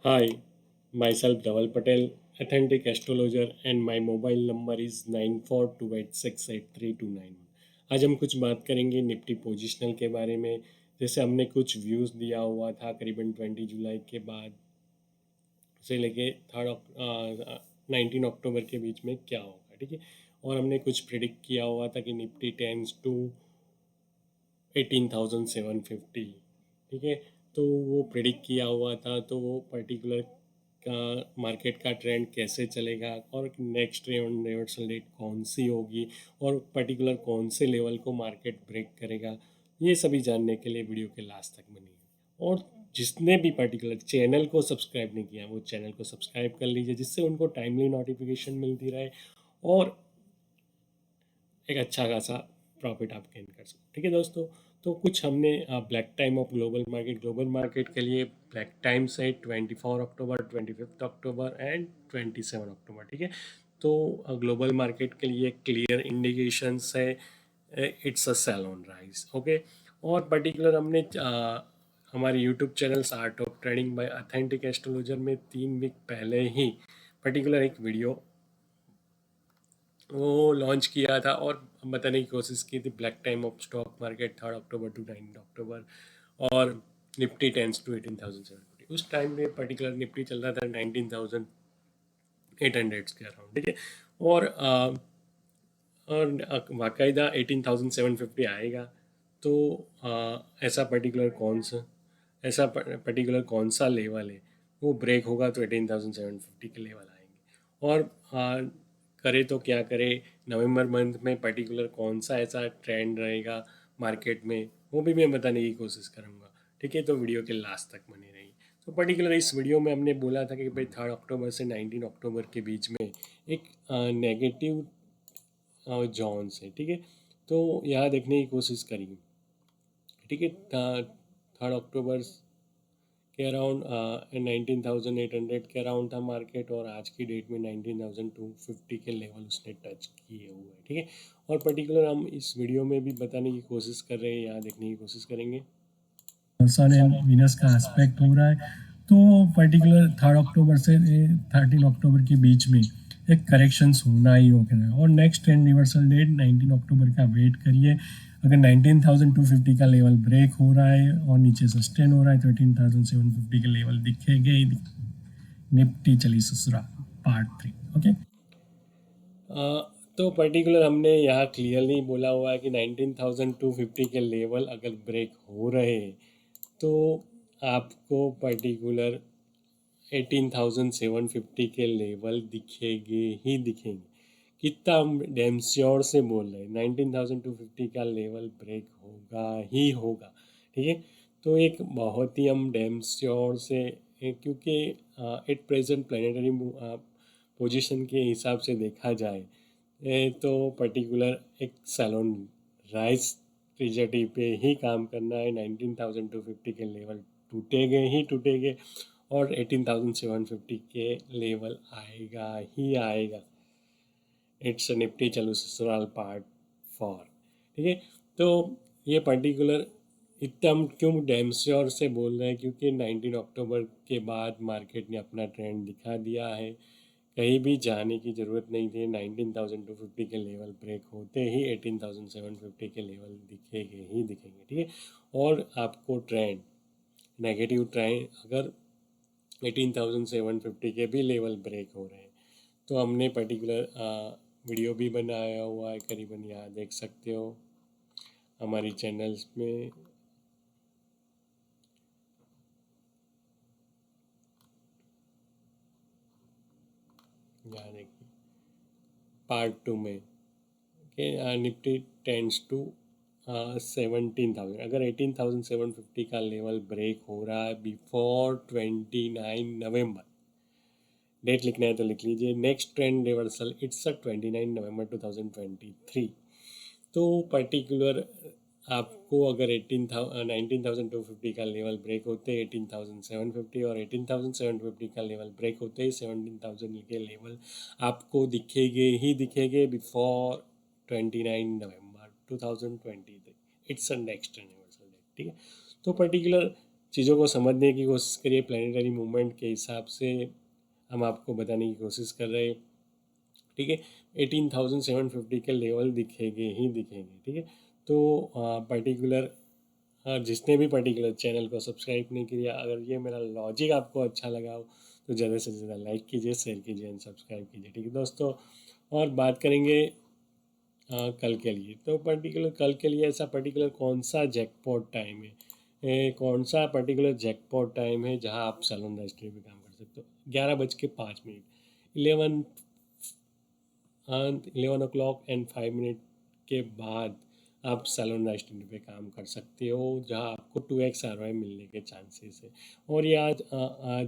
Hi, myself Dhaval Patel, authentic astrologer, and my mobile number is 9428683291। आज हम कुछ बात करेंगे निफ्टी पोजिशनल के बारे में। जैसे हमने कुछ व्यूज़ दिया हुआ था करीबन 20 जुलाई के बाद से लेके 19 अक्टूबर के बीच में क्या होगा, ठीक है। और हमने कुछ प्रिडिक्ट किया हुआ था कि निफ्टी टेंड्स टू 18,750, ठीक है। तो वो प्रिडिक्ट किया हुआ था, तो वो पर्टिकुलर का मार्केट का ट्रेंड कैसे चलेगा और नेक्स्ट रिवर्सल डेट कौन सी होगी और पर्टिकुलर कौन से लेवल को मार्केट ब्रेक करेगा, ये सभी जानने के लिए वीडियो के लास्ट तक बनिए। और जिसने भी पर्टिकुलर चैनल को सब्सक्राइब नहीं किया वो चैनल को सब्सक्राइब कर लीजिए, जिससे उनको टाइमली नोटिफिकेशन मिलती रहे और एक अच्छा खासा प्रॉफिट आप गेन कर सको, ठीक है दोस्तों। तो कुछ हमने black time of global market के लिए ब्लैक टाइम्स है 24 अक्टूबर, 25 अक्टूबर एंड 27 अक्टूबर, ठीक है। तो ग्लोबल मार्केट के लिए क्लियर इंडिकेशंस है, it's a sell on rise, okay. और पर्टिकुलर हमने हमारे YouTube channels art of trading by authentic astrologer में 3 वीक पहले ही पर्टिकुलर एक वीडियो वो लॉन्च किया था और बताने की कोशिश की थी black time of stock market 3 October to 9 October और निफ्टी टेंस टू 18,750। उस टाइम में पर्टिकुलर निफ्टी चल रहा था 19,800 के अराउंड, ठीक है। और बाकायदा 18,750 आएगा। तो ऐसा पर्टिकुलर कौन सा लेवल है वो ब्रेक होगा तो 18,750 के लेवल आएंगे। और करे तो क्या करे, नवंबर मंथ में पर्टिकुलर कौन सा ऐसा ट्रेंड रहेगा मार्केट में वो भी मैं बताने की कोशिश करूँगा, ठीक है। तो वीडियो के लास्ट तक बने रहिए। तो पर्टिकुलर इस वीडियो में हमने बोला था कि भाई 3 अक्टूबर से 19 अक्टूबर के बीच में एक नेगेटिव जॉन से, ठीक है। तो यहाँ देखने की कोशिश करिए, ठीक है। 3 अक्टूबर के अराउंड 19,800 के अराउंड था मार्केट और आज की डेट में 19,250 के लेवल उसने टच किए हुए हैं, ठीक है। और पर्टिकुलर हम इस वीडियो में भी बताने की कोशिश कर रहे हैं, यहाँ देखने की कोशिश करेंगे सन एंड वीनस का एस्पेक्ट हो रहा है। तो पर्टिकुलर 3 अक्टूबर से 13 अक्टूबर के बीच में एक करेक्शंस होना ही होगा और नेक्स्ट ट्रेंड रिवर्सल डेट 19 अक्टूबर का वेट करिए। अगर 19,250 का लेवल ब्रेक हो रहा है और नीचे सस्टेन हो रहा है तो 18,750 के लेवल दिखेंगे ही। निफ्टी चली ससुरा पार्ट 3, ओके। तो पर्टिकुलर हमने यहाँ क्लियरली बोला हुआ है कि 19,250 के लेवल अगर ब्रेक हो रहे हैं तो आपको पर्टिकुलर 18,750 के लेवल दिखेंगे ही दिखेंगे। कितना हम डैम श्योर से बोल रहे हैं 19,250 का लेवल ब्रेक होगा ही होगा, ठीक है। तो एक बहुत ही हम डैम श्योर से क्योंकि एट प्रेजेंट प्लानिटरी पोजीशन के हिसाब से देखा जाए तो पर्टिकुलर एक सैलून राइस ट्रेजेडी पे ही काम करना है। 19,250 के लेवल टूटेंगे ही टूटेंगे और 18,750 के लेवल आएगा ही आएगा। इट्स निफ्टी चलो ससुराल पार्ट 4, ठीक है। तो ये पर्टिकुलर इतना हम क्यों डैम श्योर से बोल रहे हैं क्योंकि 19 अक्टूबर के बाद मार्केट ने अपना ट्रेंड दिखा दिया है, कहीं भी जाने की ज़रूरत नहीं थी। 19,250 के लेवल ब्रेक होते ही 18,750 के लेवल दिखेंगे ही दिखेंगे, ठीक है। और आपको ट्रेंड नेगेटिव ट्रेंड अगर 18,750 के भी लेवल ब्रेक हो रहे हैं तो हमने पर्टिकुलर वीडियो भी बनाया हुआ है, करीबन यहाँ देख सकते हो हमारी चैनल्स में। यहाँ देखिए पार्ट 2 में कि निफ्टी टेंड्स टू 17,000, अगर 18,750 का लेवल ब्रेक हो रहा है बिफोर 29 नवंबर, डेट लिखना है तो लिख लीजिए। Next trend reversal it's 29 November 2023। तो पर्टिकुलर आपको अगर 19,250 का लेवल ब्रेक होते हैं 18,750 और 18,750 का लेवल ब्रेक होते ही 17,000 के लेवल आपको दिखेंगे ही दिखेंगे before 29 November 2023। It's a next universal date, ठीक है। तो पर्टिकुलर चीज़ों को समझने की कोशिश करिए, प्लानिटरी मूवमेंट के हिसाब से हम आपको बताने की कोशिश कर रहे हैं, ठीक है। 18,750 के लेवल दिखेंगे ही दिखेंगे, ठीक है। तो पर्टिकुलर जिसने भी पर्टिकुलर चैनल को सब्सक्राइब नहीं किया, अगर ये मेरा लॉजिक आपको अच्छा लगा हो तो ज़्यादा से ज़्यादा लाइक कीजिए, शेयर कीजिए एंड सब्सक्राइब कीजिए, ठीक है दोस्तों। और बात करेंगे कल के लिए, तो पर्टिकुलर कल के लिए ऐसा पर्टिकुलर कौन सा जैकपॉट टाइम है, कौन सा पर्टिकुलर जैकपॉट टाइम है जहां आप सैलून रजिस्ट्री पे काम कर सकते हो। 11:05, 11 o'clock and 5 minute के बाद आप सैलून रजिस्ट्री पे काम कर सकते हो, जहां आपको 2x ROI मिलने के चांसेस है। और ये आज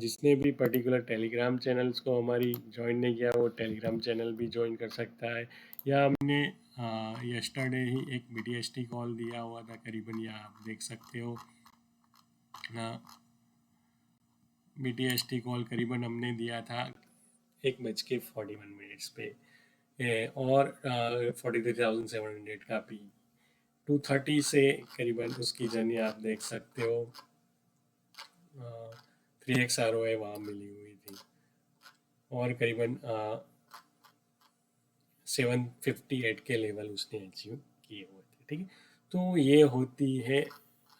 जिसने भी पर्टिकुलर टेलीग्राम चैनल्स को हमारी ज्वाइन नहीं किया, वो टेलीग्राम चैनल भी ज्वाइन कर सकता है। या हमने यस्टरडे ही एक BTST कॉल दिया हुआ था करीबन, या आप देख सकते हो BTST कॉल करीबन हमने दिया था 1:41 पे, और 43,700 का पी 230 से करीबन उसकी जर्नी आप देख सकते हो। 3x ROI वहाँ मिली हुई थी, और करीबन 758 के लेवल उसने अचीव किए हुए थे, ठीक है। तो ये होती है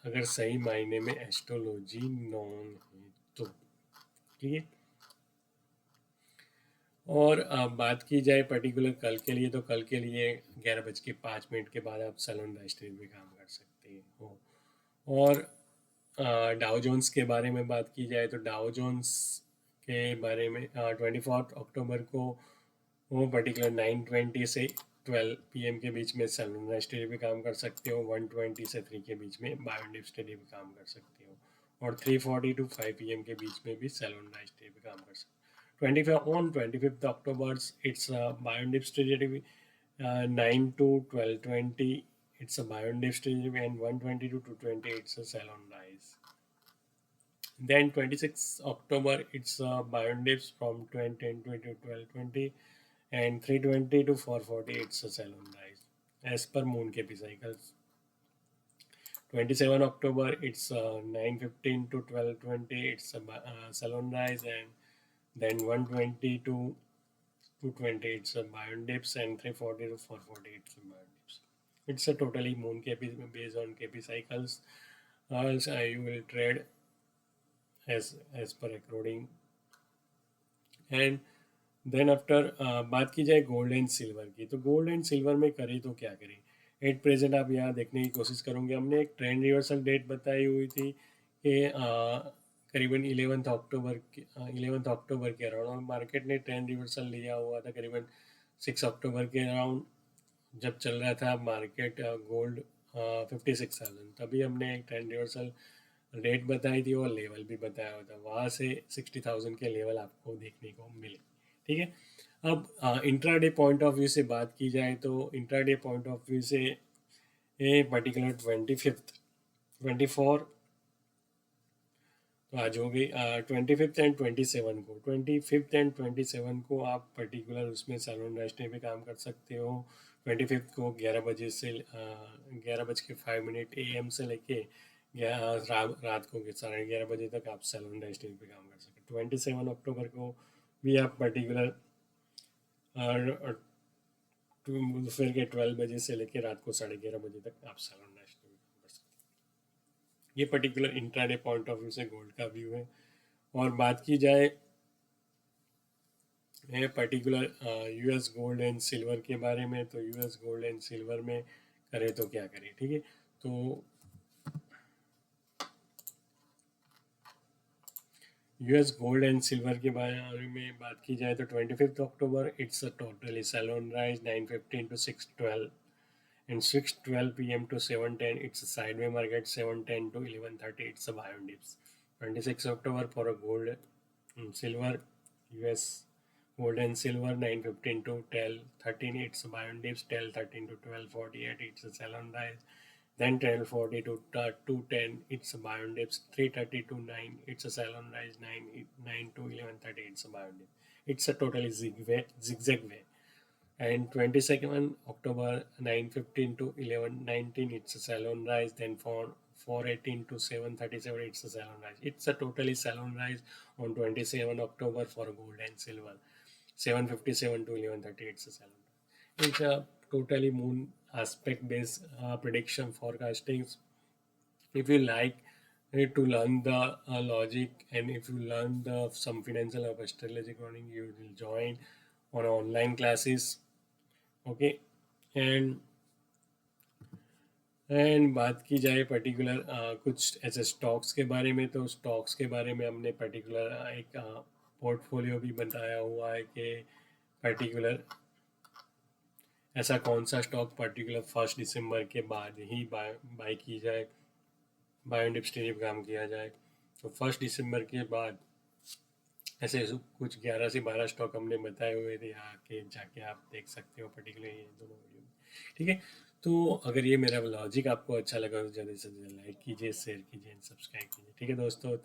अगर सही मायने में एस्ट्रोलॉजी नॉन है तो, ठीक है। और बात की जाए पर्टिकुलर कल के लिए, तो कल के लिए 11:05 के बाद आप सैलून रजिस्ट्री में काम कर सकते हो। और डाउ जोन्स के बारे में बात की जाए, तो डाउ जोन्स के बारे में 24 अक्टूबर को वो पर्टिकुलर 9:20 से 12 PM के बीच में सैलून रजिस्ट्री पे काम कर सकते हो। 1:20 से 3 के बीच में बायोडिप स्टडी पे काम कर सकते हो, और 3:40 to 5 PM के बीच में भी सैलून रजिस्ट्री पे काम कर सकते हो। 25 October it's a biondip strategy, 9 to 12:20 it's a biondip strategy, and 1:20 to 2:20 it's a salon rise. Then 26 October it's biondips from 10:20 to 12:20, and 3:20 to 4:40 it's a salon rise as per moon KP cycles. 27 October it's 9:15 to 12:20 it's a salon rise, and then 1:20 to 2:20 it's a biondips, and 3:40 to 4:40 it's a biondips. It's a totally moon KP based on KP cycles. Else you will trade as per according. And then after बात की जाए gold and silver की, तो gold and silver में करें तो क्या करें। एट प्रेजेंट आप यहाँ देखने की कोशिश करोगे, हमने एक ट्रेंड रिवर्सल डेट बताई हुई थी कि करीबन 11 अक्टूबर के अराउंड, और मार्केट ने ट्रेंड रिवर्सल लिया हुआ था करीबन 6 अक्टूबर के अराउंड, जब चल रहा था मार्केट गोल्ड 56,000, तभी हमने एक ट्रेंड रिवर्सल रेट बताई थी और लेवल भी बताया हुआ था, वहाँ से 60,000 के लेवल आपको देखने को मिले, ठीक है। अब इंट्राडे पॉइंट ऑफ व्यू से बात की जाए, तो इंट्राडे पॉइंट ऑफ व्यू से ये पर्टिकुलर 24 तो आज हो गई 25 एंड 27 को आप पर्टिकुलर उसमें सैलून रजिस्ट्री पे काम कर सकते हो। 25 को 11:05 AM से लेके रात को 11:30 तक आप सैलून रजिस्ट्री पे काम कर सकते हो। 27 अक्टूबर को भी आप पर्टिकुलर दोपहर के 12 बजे से लेके रात को 11:30 तक आप सैलून रजिस्ट्री में काम कर सकते हो। ये particular intraday point of view से गोल्ड का व्यू है। और बात की जाए particular US gold and silver के बारे में, तो US गोल्ड एंड सिल्वर में करें तो क्या करें, ठीक है। तो US गोल्ड एंड सिल्वर के बारे में बात की जाए, तो 25 October it's a totally salon rise 9:15 to 6:12, and 6:12 PM to 7:10 it's a sideway market, 7:10 to 11:30 it's a buy on dips. 26 October for a gold and silver, US gold and silver 9:15 to 12:13 it's a buy on dips, 12:13 to 12:48 it's a sell on rise, then 12:40 to 2:10 it's a buy on dips, 3:30 to 9 it's a sell on rise, 9 to 11:30 it's a buy on dip. It's a totally zigzag way. And 22nd October 9:15 to 11:19 it's a salon rise, then 418 to 737, it's a salon rise. It's a totally salon rise on 27 October for gold and silver. 757 to 1130, it's a salon rise. It's a totally moon aspect based prediction forecasting. If you like to learn the logic, and if you learn the some financial or astrology running, you will join on online classes. Okay. and and बात की जाए particular कुछ ऐसे stocks के बारे में, तो stocks के बारे में हमने पर्टिकुलर एक पोर्टफोलियो भी बताया हुआ है कि पर्टिकुलर ऐसा कौन सा स्टॉक पर्टिकुलर 1 दिसंबर के बाद ही बाय की जाए, बाय एंड डिप्स काम किया जाए। तो 1 दिसंबर के बाद ऐसे कुछ 11 से 12 स्टॉक हमने बताए हुए थे, आके जाके आप देख सकते हो पर्टिकुलर ये दोनों वीडियो में। ठीक है, तो अगर ये मेरा लॉजिक आपको अच्छा लगा तो ज़्यादा से ज़्यादा लाइक कीजिए, शेयर कीजिए एंड सब्सक्राइब कीजिए। ठीक है दोस्तों।